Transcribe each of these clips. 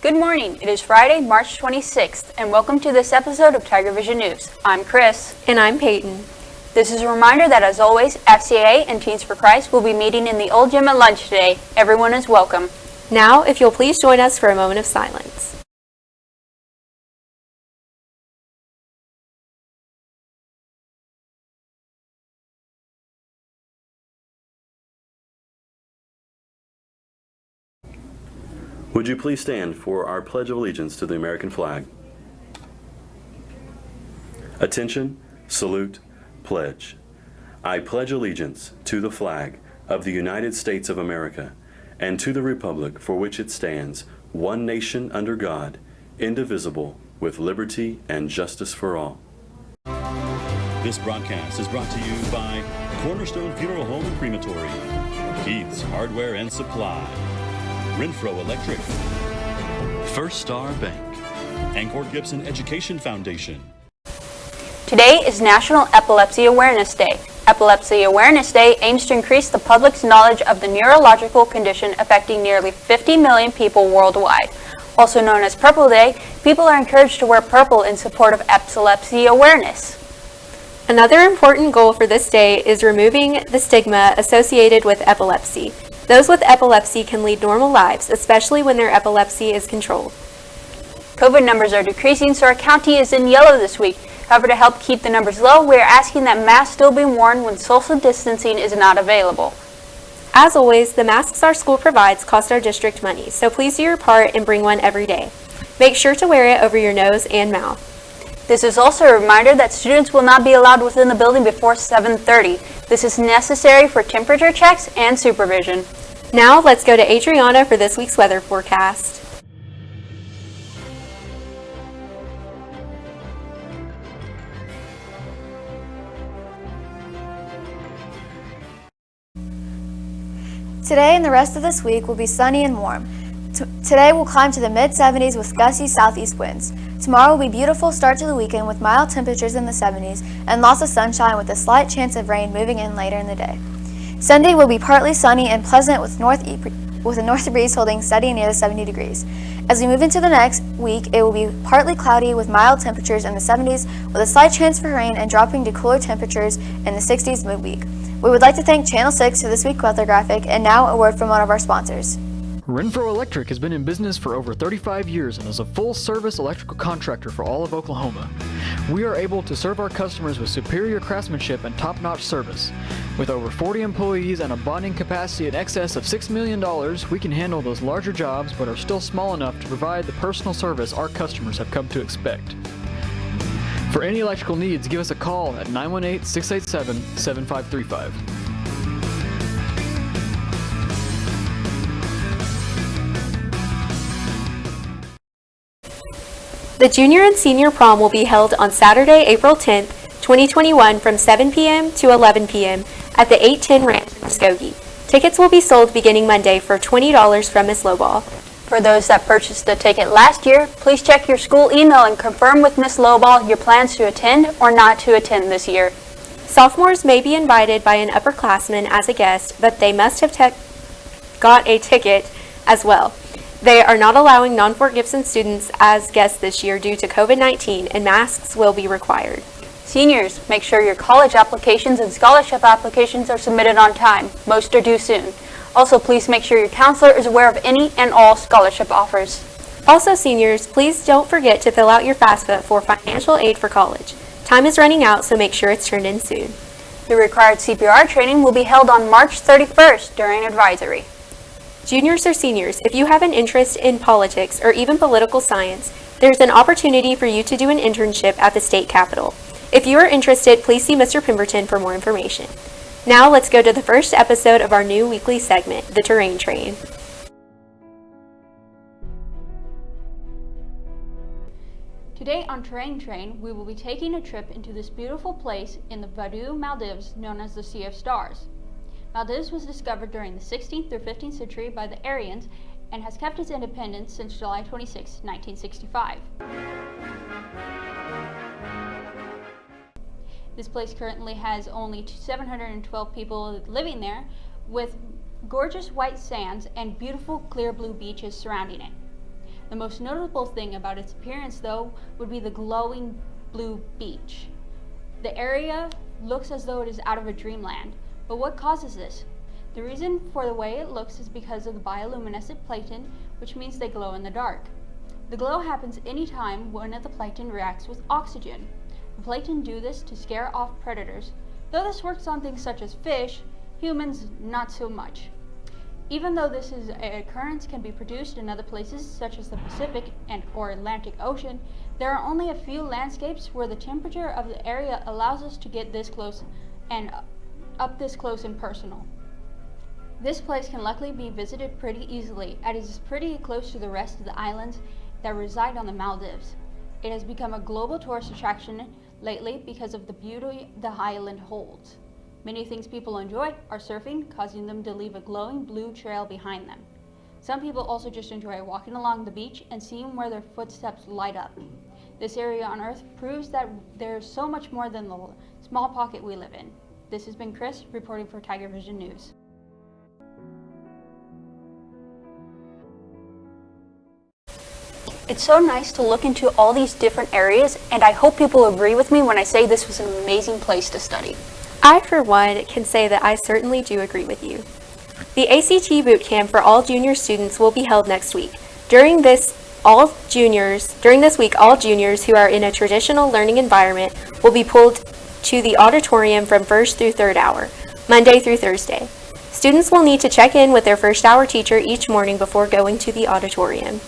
Good morning. It is Friday, March 26th, and welcome to this episode of TigerVision News. I'm Chris. And I'm Peyton. This is a reminder that, as always, FCA and Teens for Christ will be meeting in the old gym at lunch today. Everyone is welcome. Now, if you'll please join us for a moment of silence. Would you please stand for our Pledge of Allegiance to the American flag? Attention, salute, pledge. I pledge allegiance to the flag of the United States of America and to the republic for which it stands, one nation under God, indivisible, with liberty and justice for all. This broadcast is brought to you by Cornerstone Funeral Home and Crematory, Keith's Hardware and Supply, Renfro Electric, First Star Bank, and Gibson Education Foundation. Today is National Epilepsy Awareness Day. Epilepsy Awareness Day aims to increase the public's knowledge of the neurological condition affecting nearly 50 million people worldwide. Also known as Purple Day, people are encouraged to wear purple in support of epilepsy awareness. Another important goal for this day is removing the stigma associated with epilepsy. Those with epilepsy can lead normal lives, especially when their epilepsy is controlled. COVID numbers are decreasing, so our county is in yellow this week. However, to help keep the numbers low, we are asking that masks still be worn when social distancing is not available. As always, the masks our school provides cost our district money, so please do your part and bring one every day. Make sure to wear it over your nose and mouth. This is also a reminder that students will not be allowed within the building before 7:30. This is necessary for temperature checks and supervision. Now let's go to Adrianna for this week's weather forecast. Today and the rest of this week will be sunny and warm. Today we'll climb to the mid-70s with gusty southeast winds. Tomorrow will be a beautiful start to the weekend with mild temperatures in the 70s and lots of sunshine with a slight chance of rain moving in later in the day. Sunday will be partly sunny and pleasant with a north breeze holding steady near the 70 degrees. As we move into the next week, it will be partly cloudy with mild temperatures in the 70s with a slight chance for rain and dropping to cooler temperatures in the 60s midweek. We would like to thank Channel 6 for this week's weather graphic, and now a word from one of our sponsors. Renfro Electric has been in business for over 35 years and is a full-service electrical contractor for all of Oklahoma. We are able to serve our customers with superior craftsmanship and top-notch service. With over 40 employees and a bonding capacity in excess of $6 million, we can handle those larger jobs but are still small enough to provide the personal service our customers have come to expect. For any electrical needs, give us a call at 918-687-7535. The junior and senior prom will be held on Saturday, April 10th, 2021 from 7 p.m. to 11 p.m. at the 810 Ranch in Muskogee. Tickets will be sold beginning Monday for $20 from Ms. Lowball. For those that purchased a ticket last year, please check your school email and confirm with Ms. Lowball your plans to attend or not to attend this year. Sophomores may be invited by an upperclassman as a guest, but they must have got a ticket as well. They are not allowing non-Fort Gibson students as guests this year due to COVID-19, and masks will be required. Seniors, make sure your college applications and scholarship applications are submitted on time. Most are due soon. Also, please make sure your counselor is aware of any and all scholarship offers. Also, seniors, please don't forget to fill out your FAFSA for financial aid for college. Time is running out, so make sure it's turned in soon. The required CPR training will be held on March 31st during advisory. Juniors or seniors, if you have an interest in politics or even political science, there's an opportunity for you to do an internship at the state capitol. If you are interested, please see Mr. Pemberton for more information. Now let's go to the first episode of our new weekly segment, The Terrain Train. Today on Terrain Train, we will be taking a trip into this beautiful place in the Vaduz, Maldives, known as the Sea of Stars. Maldives was discovered during the 16th through 15th century by the Aryans and has kept its independence since July 26, 1965. This place currently has only 712 people living there, with gorgeous white sands and beautiful clear blue beaches surrounding it. The most notable thing about its appearance, though, would be the glowing blue beach. The area looks as though it is out of a dreamland. But what causes this? The reason for the way it looks is because of the bioluminescent plankton, which means they glow in the dark. The glow happens anytime one of the plankton reacts with oxygen. The plankton do this to scare off predators. Though this works on things such as fish, humans not so much. Even though this is an occurrence can be produced in other places such as the Pacific and or Atlantic Ocean, there are only a few landscapes where the temperature of the area allows us to get this close and up this close and personal. This place can luckily be visited pretty easily, as it is pretty close to the rest of the islands that reside on the Maldives. It has become a global tourist attraction lately because of the beauty the island holds. Many things people enjoy are surfing, causing them to leave a glowing blue trail behind them. Some people also just enjoy walking along the beach and seeing where their footsteps light up. This area on Earth proves that there's so much more than the small pocket we live in. This has been Chris reporting for TigerVision News. It's so nice to look into all these different areas, and I hope people agree with me when I say this was an amazing place to study. I, for one, can say that I certainly do agree with you. The ACT Boot Camp for all junior students will be held next week. During this week, all juniors who are in a traditional learning environment will be pulled to the auditorium from 1st through 3rd hour, Monday through Thursday. Students will need to check in with their first hour teacher each morning before going to the auditorium.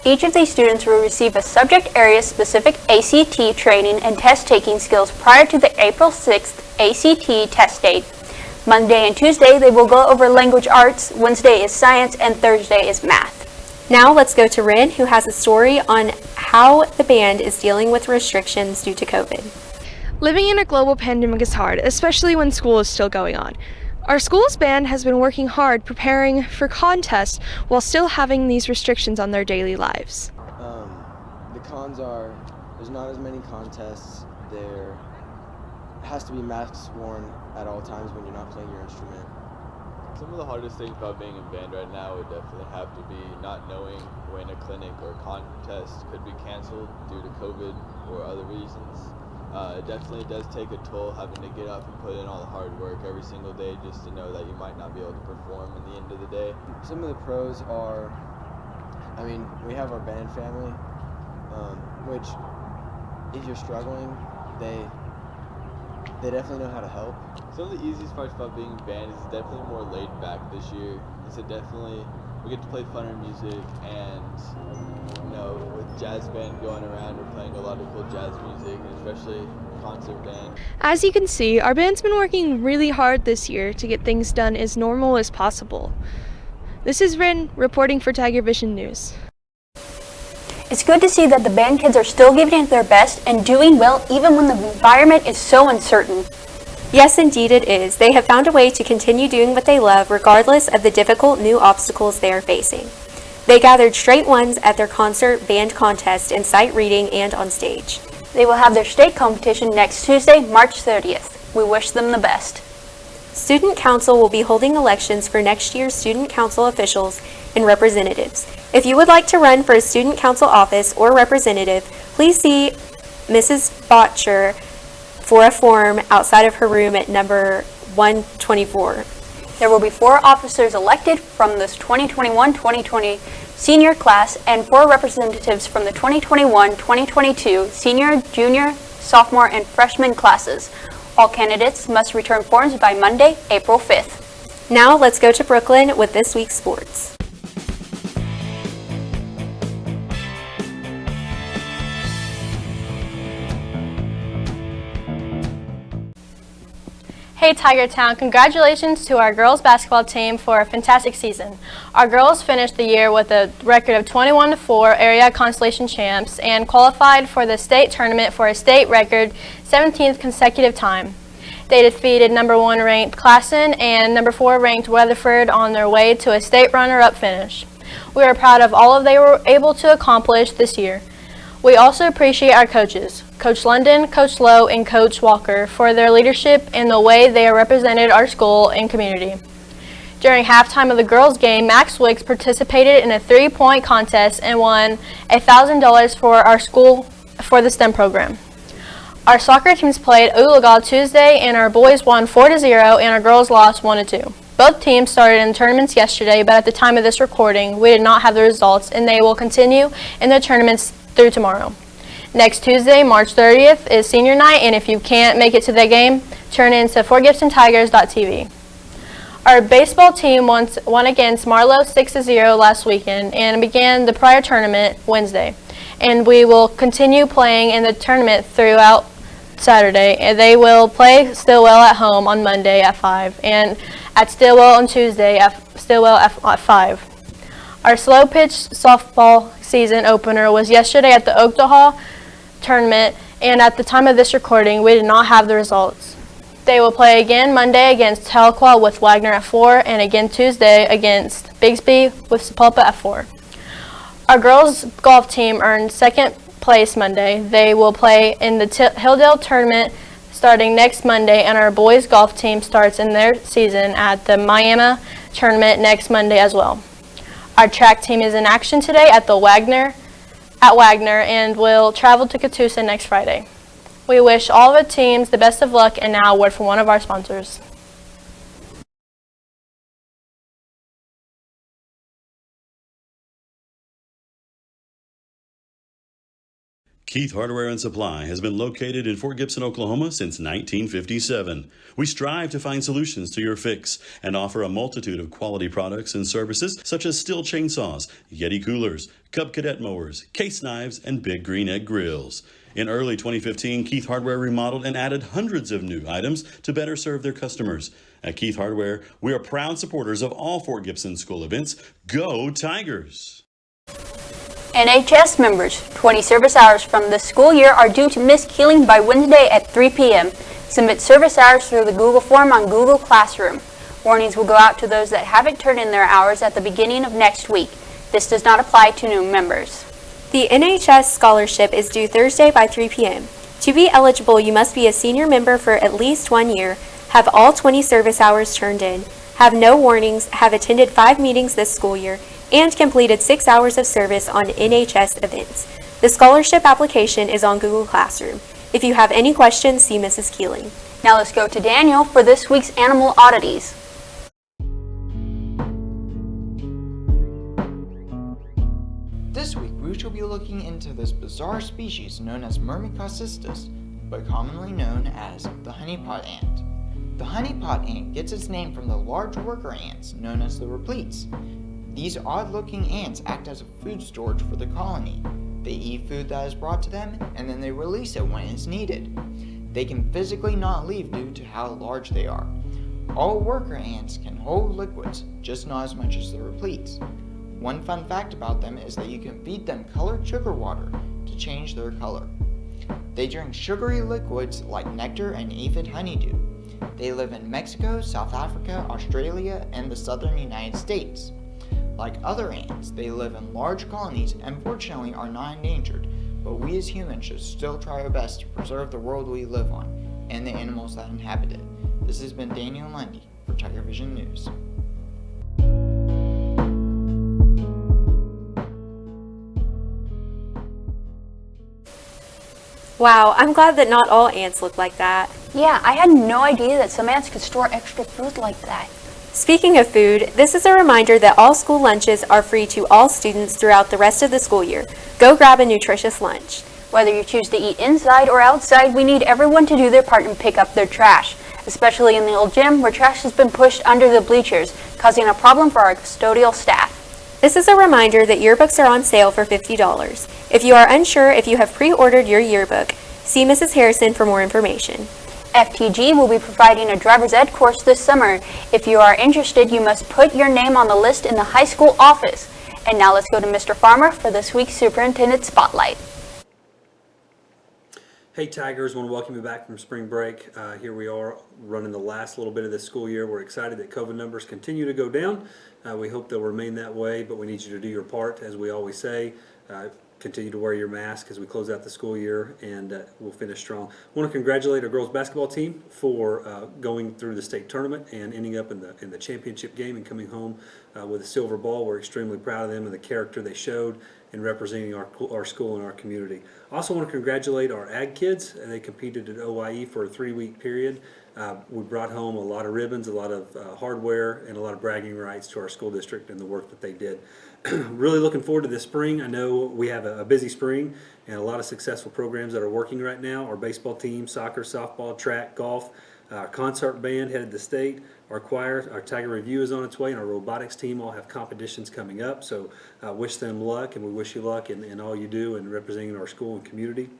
Each of these students will receive a subject area specific ACT training and test taking skills prior to the April 6th ACT test date. Monday and Tuesday they will go over language arts, Wednesday is science, and Thursday is math. Now let's go to Rin, who has a story on how the band is dealing with restrictions due to COVID. Living in a global pandemic is hard, especially when school is still going on. Our school's band has been working hard preparing for contests while still having these restrictions on their daily lives. The cons are there's not as many contests. There has to be masks worn at all times when you're not playing your instrument. Some of the hardest things about being in band right now would definitely have to be not knowing when a clinic or contest could be canceled due to COVID or other reasons. It definitely does take a toll having to get up and put in all the hard work every single day just to know that you might not be able to perform at the end of the day. Some of the pros are, we have our band family, which if you're struggling, they definitely know how to help. Some of the easiest parts about being in band is definitely more laid back this year. We get to play funner music, and with jazz band going around, we're playing a lot of cool jazz music, and especially concert band. As you can see, our band's been working really hard this year to get things done as normal as possible. This is Rin reporting for TigerVision News. It's good to see that the band kids are still giving it their best and doing well even when the environment is so uncertain. Yes, indeed it is. They have found a way to continue doing what they love regardless of the difficult new obstacles they are facing. They gathered straight ones at their concert band contest in sight reading and on stage. They will have their state competition next Tuesday, March 30th. We wish them the best. Student Council will be holding elections for next year's Student Council officials and representatives. If you would like to run for a Student Council office or representative, please see Mrs. Botcher for a form outside of her room at number 124. There will be 4 officers elected from this 2021-2020 senior class and 4 representatives from the 2021-2022 senior, junior, sophomore, and freshman classes. All candidates must return forms by Monday, April 5th. Now let's go to Brooklyn with this week's sports. Hey Tiger Town, congratulations to our girls basketball team for a fantastic season. Our girls finished the year with a record of 21-4 area constellation champs and qualified for the state tournament for a state record 17th consecutive time. They defeated number 1 ranked Classen and number 4 ranked Weatherford on their way to a state runner-up finish. We are proud of all they were able to accomplish this year. We also appreciate our coaches, Coach London, Coach Lowe, and Coach Walker, for their leadership and the way they represented our school and community. During halftime of the girls' game, Max Wicks participated in a 3-point contest and won $1,000 for our school for the STEM program. Our soccer teams played Ulaga Tuesday, and our boys won 4-0, and our girls lost 1-2. Both teams started in tournaments yesterday, but at the time of this recording, we did not have the results, and they will continue in their tournaments through tomorrow. Next Tuesday, March 30th, is senior night, and if you can't make it to the game, turn in to forgibsontigers.tv. Our baseball team won against Marlowe 6-0 last weekend and began the prior tournament Wednesday. And we will continue playing in the tournament throughout Saturday. And they will play Stillwell at home on Monday at 5 and at Stillwell on Tuesday at Stillwell at 5. Our slow pitch softball season opener was yesterday at the Oakdale tournament, and at the time of this recording, we did not have the results. They will play again Monday against Tahlequah with Wagner at 4, and again Tuesday against Bigsby with Sapulpa at 4. Our girls golf team earned second place Monday. They will play in the Hilldale tournament starting next Monday, and our boys golf team starts in their season at the Miami tournament next Monday as well. Our track team is in action today at Wagner and will travel to Catoosa next Friday. We wish all of the teams the best of luck, and now a word from one of our sponsors. Keith Hardware and Supply has been located in Fort Gibson, Oklahoma since 1957. We strive to find solutions to your fix and offer a multitude of quality products and services such as Stihl chainsaws, Yeti coolers, Cub Cadet mowers, case knives, and Big Green Egg grills. In early 2015, Keith Hardware remodeled and added hundreds of new items to better serve their customers. At Keith Hardware, we are proud supporters of all Fort Gibson school events. Go Tigers! NHS members, 20 service hours from this school year are due to Miss Keeling by Wednesday at 3 p.m. Submit service hours through the Google form on Google Classroom. Warnings will go out to those that haven't turned in their hours at the beginning of next week. This does not apply to new members. The NHS scholarship is due Thursday by 3 p.m. To be eligible, you must be a senior member for at least 1 year, have all 20 service hours turned in, have no warnings, have attended 5 meetings this school year, and completed 6 hours of service on NHS events. The scholarship application is on Google Classroom. If you have any questions, see Mrs. Keeling. Now let's go to Daniel for this week's Animal Oddities. This week we shall be looking into this bizarre species known as Myrmecocystus, but commonly known as the honeypot ant. The honeypot ant gets its name from the large worker ants known as the repletes. These odd-looking ants act as a food storage for the colony. They eat food that is brought to them, and then they release it when it's needed. They can physically not leave due to how large they are. All worker ants can hold liquids, just not as much as the repletes. One fun fact about them is that you can feed them colored sugar water to change their color. They drink sugary liquids like nectar and aphid honeydew. They live in Mexico, South Africa, Australia, and the southern United States. Like other ants, they live in large colonies and fortunately are not endangered, but we as humans should still try our best to preserve the world we live on and the animals that inhabit it. This has been Daniel Lundy for TigerVision News. Wow, I'm glad that not all ants look like that. Yeah, I had no idea that some ants could store extra food like that. Speaking of food, this is a reminder that all school lunches are free to all students throughout the rest of the school year. Go grab a nutritious lunch. Whether you choose to eat inside or outside, we need everyone to do their part and pick up their trash, especially in the old gym where trash has been pushed under the bleachers, causing a problem for our custodial staff. This is a reminder that yearbooks are on sale for $50. If you are unsure if you have pre-ordered your yearbook, see Mrs. Harrison for more information. FTG will be providing a driver's ed course this summer. If you are interested, you must put your name on the list in the high school office. And now let's go to Mr. Farmer for this week's Superintendent Spotlight. Hey Tigers, I want to welcome you back from spring break. Here we are running the last little bit of this school year. We're excited that COVID numbers continue to go down. We hope they'll remain that way, but we need you to do your part, as we always say. continue to wear your mask as we close out the school year, and we'll finish strong. I want to congratulate our girls basketball team for going through the state tournament and ending up in the championship game and coming home with a silver ball. We're extremely proud of them and the character they showed in representing our school and our community. I also want to congratulate our ag kids. They competed at OIE for a 3-week period. We brought home a lot of ribbons, a lot of hardware, and a lot of bragging rights to our school district and the work that they did. Really looking forward to this spring. I know we have a busy spring and a lot of successful programs that are working right now. Our baseball team, soccer, softball, track, golf, our concert band headed to state, our choir, our Tiger Review is on its way, and our robotics team all have competitions coming up. So wish them luck, and we wish you luck in all you do in representing our school and community.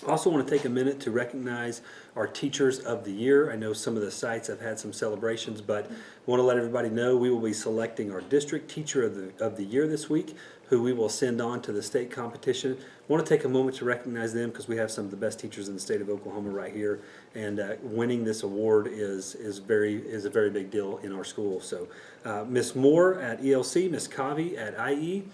I also want to take a minute to recognize our Teachers of the Year. I know some of the sites have had some celebrations, but I want to let everybody know we will be selecting our District Teacher of the Year this week, who we will send on to the state competition. I want to take a moment to recognize them because we have some of the best teachers in the state of Oklahoma right here, and winning this award is a very big deal in our school. So Miss Moore at ELC, Miss Covey at IE,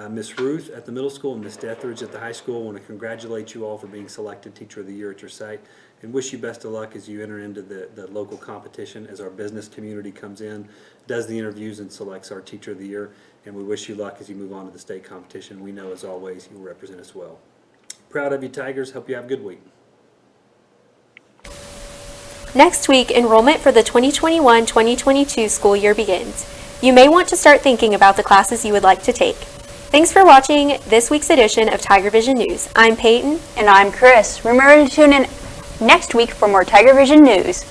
Miss Ruth at the middle school, and Miss Deathridge at the high school. I want to congratulate you all for being selected Teacher of the Year at your site, and wish you best of luck as you enter into the local competition, as our business community comes in, does the interviews, and selects our Teacher of the Year. And we wish you luck as you move on to the state competition. We know, as always, you will represent us well. Proud of you, Tigers. Hope you have a good week. Next week, enrollment for the 2021-2022 school year begins. You may want to start thinking about the classes you would like to take. Thanks for watching this week's edition of TigerVision News. I'm Peyton. And I'm Chris. Remember to tune in next week for more TigerVision News.